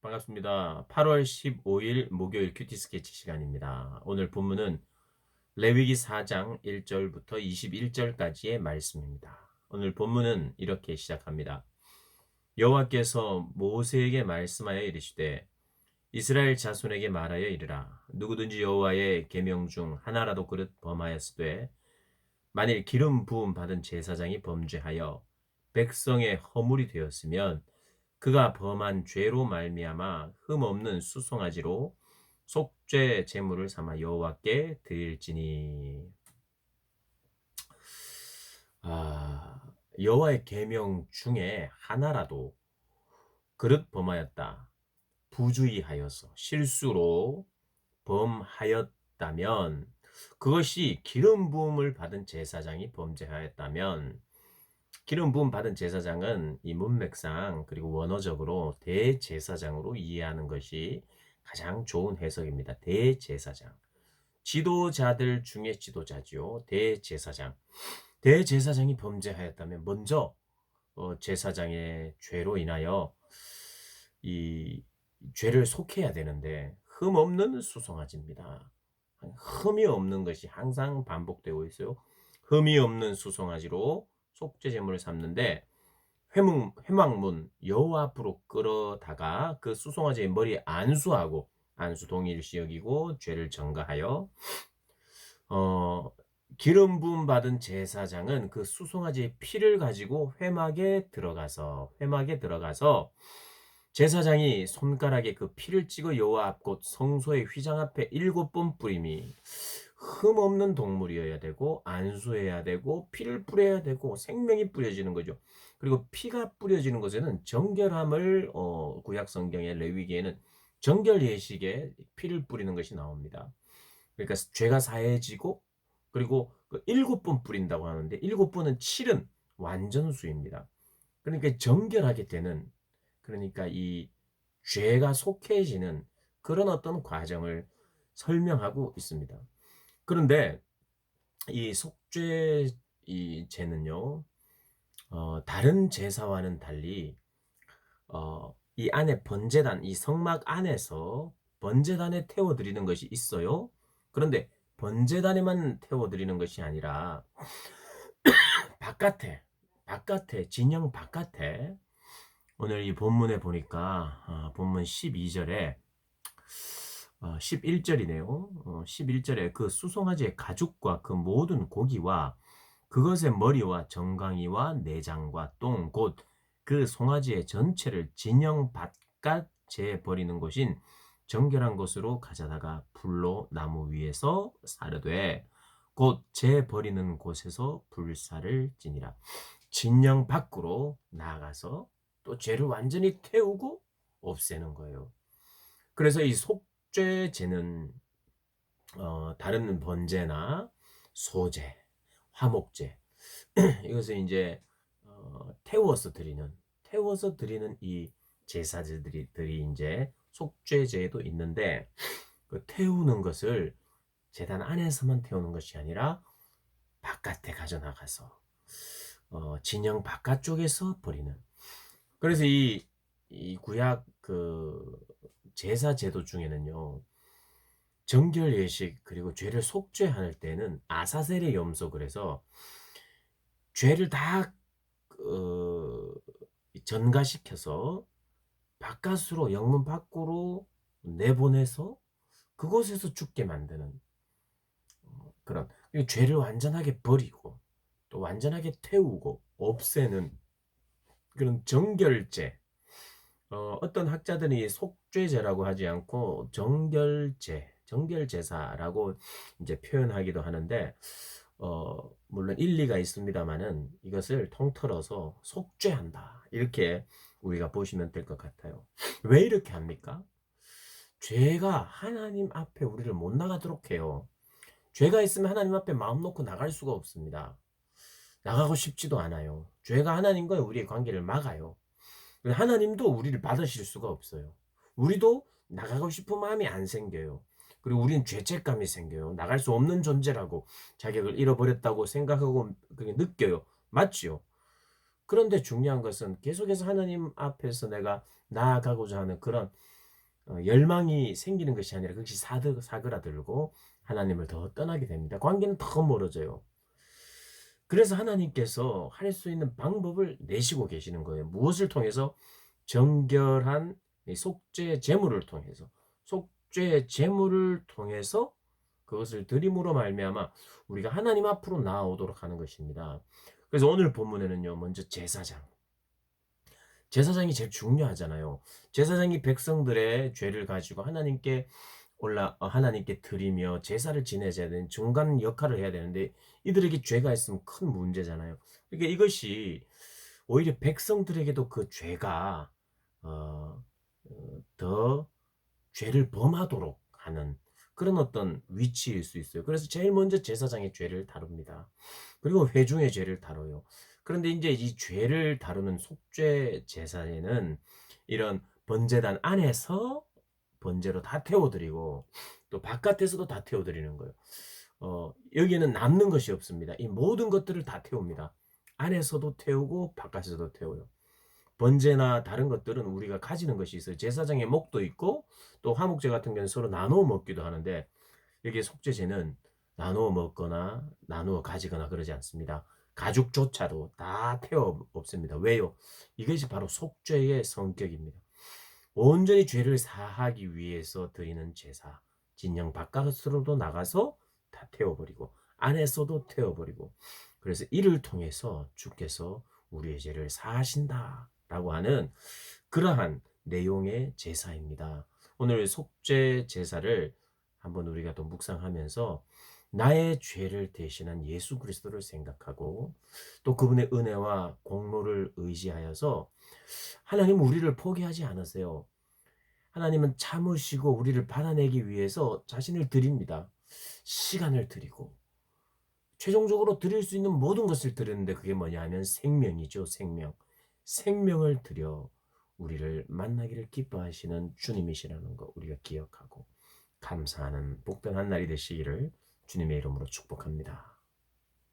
반갑습니다. 8월 15일 목요일 큐티 스케치 시간입니다. 오늘 본문은 레위기 4장 1절부터 21절까지의 말씀입니다. 오늘 본문은 이렇게 시작합니다. 여호와께서 모세에게 말씀하여 이르시되 이스라엘 자손에게 말하여 이르라. 누구든지 여호와의 계명 중 하나라도 그릇 범하였으되 만일 기름 부음 받은 제사장이 범죄하여 백성의 허물이 되었으면 그가 범한 죄로 말미암아 흠없는 수송아지로 속죄 제물을 삼아 여호와께 드릴지니. 여호와의 계명 중에 하나라도 그릇 범하였다, 부주의하여서 실수로 범하였다면, 그것이 기름 부음을 받은 제사장이 범죄하였다면, 기름 부음 받은 제사장은 이 문맥상 그리고 원어적으로 대제사장으로 이해하는 것이 가장 좋은 해석입니다. 대제사장. 지도자들 중에 지도자지요. 대제사장. 대제사장이 범죄하였다면 먼저 제사장의 죄로 인하여 이 죄를 속해야 되는데 흠 없는 수송아지입니다. 흠이 없는 것이 항상 반복되고 있어요. 흠이 없는 수송아지로 속죄 제물을 삼는데 회막문 여호와 앞으로 끌어다가 그 수송아지의 머리에 안수하고, 안수 동일시 여기고 죄를 전가하여 어 기름 부음 받은 제사장은 그 수송아지의 피를 가지고 회막에 들어가서 제사장이 손가락에 그 피를 찍어 여호와 앞 곧 성소의 휘장 앞에 7번 뿌림이, 흠 없는 동물이어야 되고 안수해야 되고 피를 뿌려야 되고 생명이 뿌려지는 거죠. 그리고 피가 뿌려지는 것에는 정결함을 구약 성경의 레위기에는 정결 예식에 피를 뿌리는 것이 나옵니다. 그러니까 죄가 사해지고, 그리고 그 7번 뿌린다고 하는데 7번은 7은 완전수입니다. 그러니까 정결하게 되는, 그러니까 이 죄가 속해지는 그런 어떤 과정을 설명하고 있습니다. 그런데 이 속죄 이 제는요, 다른 제사와는 달리 이 안에 번제단, 이 성막 안에서 번제단에 태워드리는 것이 있어요. 그런데 번제단에만 태워드리는 것이 아니라 바깥에 진영 바깥에, 오늘 이 본문에 보니까 본문 12절에 11절이네요. 11절에 그 수송아지의 가죽과 그 모든 고기와 그것의 머리와 정강이와 내장과 똥 곧 그 송아지의 전체를 진영 바깥에 버리는 곳인 정결한 곳으로 가져다가 불로 나무 위에서 사르되 곧 재 버리는 곳에서 불사를 지니라. 진영 밖으로 나아가서 또 죄를 완전히 태우고 없애는 거예요. 그래서 이 속죄제는 다른 번제나 소제, 화목제, 이것을 이제 태워서 드리는 이 제사들이 이제 속죄제도 있는데, 그 태우는 것을 제단 안에서만 태우는 것이 아니라 바깥에 가져나가서 진영 바깥쪽에서 버리는. 그래서 이 구약 그 제사 제도 중에는요, 정결 예식 그리고 죄를 속죄할 때는 아사셀의 염소, 그래서 죄를 다 전가시켜서 바깥으로, 영문 밖으로 내보내서 그곳에서 죽게 만드는 그런, 죄를 완전하게 버리고 또 완전하게 태우고 없애는 그런 정결제. 어떤 학자들이 속죄제라고 하지 않고 정결제사라고 이제 표현하기도 하는데, 물론 일리가 있습니다만은 이것을 통틀어서 속죄한다, 이렇게 우리가 보시면 될 것 같아요. 왜 이렇게 합니까? 죄가 하나님 앞에 우리를 못 나가도록 해요. 죄가 있으면 하나님 앞에 마음 놓고 나갈 수가 없습니다. 나가고 싶지도 않아요. 죄가 하나님과 우리의 관계를 막아요. 하나님도 우리를 받으실 수가 없어요. 우리도 나가고 싶은 마음이 안 생겨요. 그리고 우리는 죄책감이 생겨요. 나갈 수 없는 존재라고, 자격을 잃어버렸다고 생각하고 그게 느껴요. 맞지요? 그런데 중요한 것은 계속해서 하나님 앞에서 내가 나아가고자 하는 그런 열망이 생기는 것이 아니라 그것이 사그라들고 하나님을 더 떠나게 됩니다. 관계는 더 멀어져요. 그래서 하나님께서 할 수 있는 방법을 내시고 계시는 거예요. 무엇을 통해서? 정결한 이 속죄 제물을 통해서. 속죄 제물을 통해서 그것을 드림으로 말미암아 우리가 하나님 앞으로 나아오도록 하는 것입니다. 그래서 오늘 본문에는요. 먼저 제사장. 제사장이 제일 중요하잖아요. 제사장이 백성들의 죄를 가지고 하나님께 드리며 제사를 지내야 되는 중간 역할을 해야 되는데 이들에게 죄가 있으면 큰 문제잖아요. 그러니까 이것이 오히려 백성들에게도 그 죄가 더 죄를 범하도록 하는 그런 어떤 위치일 수 있어요. 그래서 제일 먼저 제사장의 죄를 다룹니다. 그리고 회중의 죄를 다뤄요. 그런데 이제 이 죄를 다루는 속죄 제사에는 이런 번제단 안에서 번제로 다 태워드리고 또 바깥에서도 다 태워드리는 거예요. 여기에는 남는 것이 없습니다. 이 모든 것들을 다 태웁니다. 안에서도 태우고 바깥에서도 태워요. 번제나 다른 것들은 우리가 가지는 것이 있어요. 제사장의 목도 있고 또 화목제 같은 경우는 서로 나누어 먹기도 하는데 여기에 속죄제는 나누어 먹거나 나누어 가지거나 그러지 않습니다. 가죽조차도 다 태워 없습니다. 왜요? 이것이 바로 속죄의 성격입니다. 온전히 죄를 사하기 위해서 드리는 제사. 진영 바깥으로도 나가서 다 태워버리고 안에서도 태워버리고 그래서 이를 통해서 주께서 우리의 죄를 사하신다 라고 하는 그러한 내용의 제사입니다. 오늘 속죄 제사를 한번 우리가 또 묵상하면서 나의 죄를 대신한 예수 그리스도를 생각하고 또 그분의 은혜와 공로를 의지하여서 하나님은 우리를 포기하지 않으세요. 하나님은 참으시고 우리를 받아내기 위해서 자신을 드립니다. 시간을 드리고 최종적으로 드릴 수 있는 모든 것을 드렸는데 그게 뭐냐 하면 생명이죠. 생명. 생명을 드려 우리를 만나기를 기뻐하시는 주님이시라는 거 우리가 기억하고 감사하는 복된 한 날이 되시기를 주님의 이름으로 축복합니다.